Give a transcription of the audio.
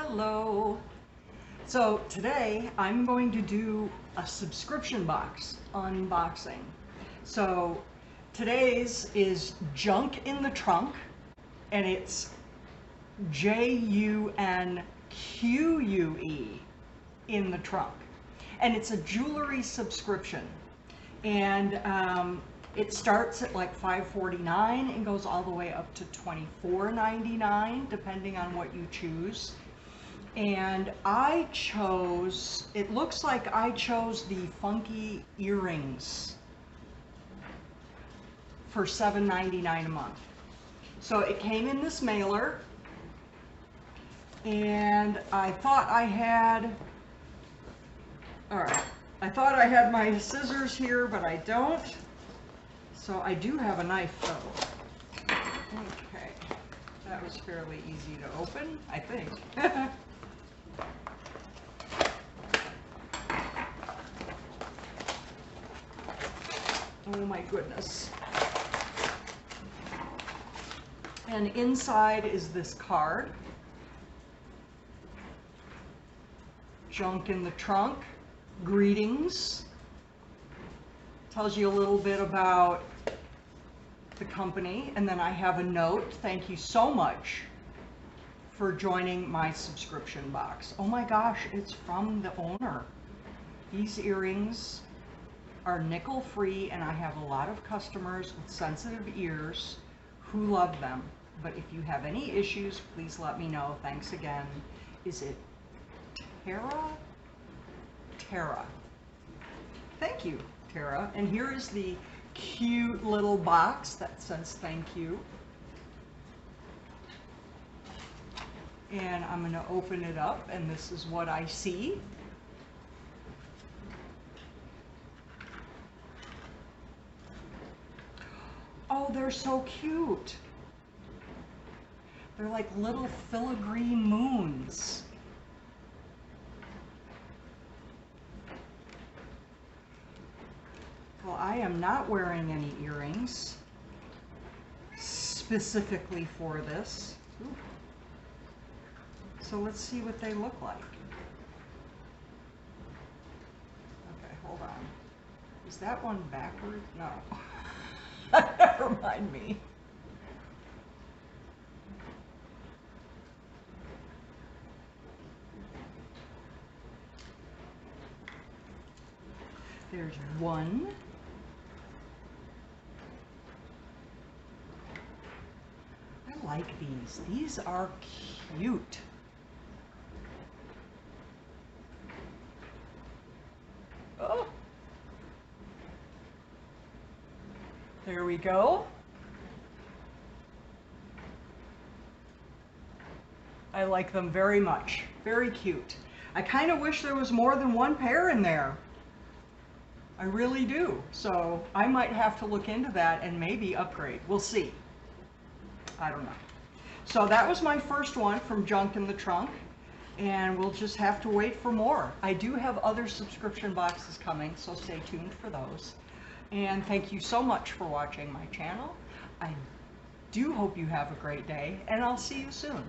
Hello. So today I'm going to do a subscription box unboxing. So today's is Junk in the Trunk, and it's Junque in the trunk. And it's a jewelry subscription. And it starts at like $5.49 and goes all the way up to $24.99 depending on what you choose. And I chose, it looks like I chose the funky earrings for $7.99 a month. So it came in this mailer, and I thought I had, I thought I had my scissors here, but I don't. So I do have a knife though. Okay, that was fairly easy to open, I think. Oh my goodness. And inside is this card. Junk in the Trunk. Greetings. Tells you a little bit about the company, and then I have a note. Thank you so much for joining my subscription box. Oh my gosh, it's from the owner. These earrings are nickel free, and I have a lot of customers with sensitive ears who love them. But if you have any issues, please let me know. Thanks again. Is it Tara? Tara. Thank you, Tara. And here is the cute little box that says thank you. And I'm going to open it up, and this is what I see. Oh, they're so cute. They're like little filigree moons. Well, I am not wearing any earrings specifically for this. Ooh. So let's see what they look like. Okay, hold on. Is that one backward? No. Never mind me. There's one. I like these. These are cute. Oh. There we go. I like them very much. Very cute. I kind of wish there was more than one pair in there. I really do. So I might have to look into that and maybe upgrade. We'll see. I don't know. So that was my first one from Junk in the Trunk, and we'll just have to wait for more. I do have other subscription boxes coming, so stay tuned for those. And thank you so much for watching my channel. I do hope you have a great day, and I'll see you soon.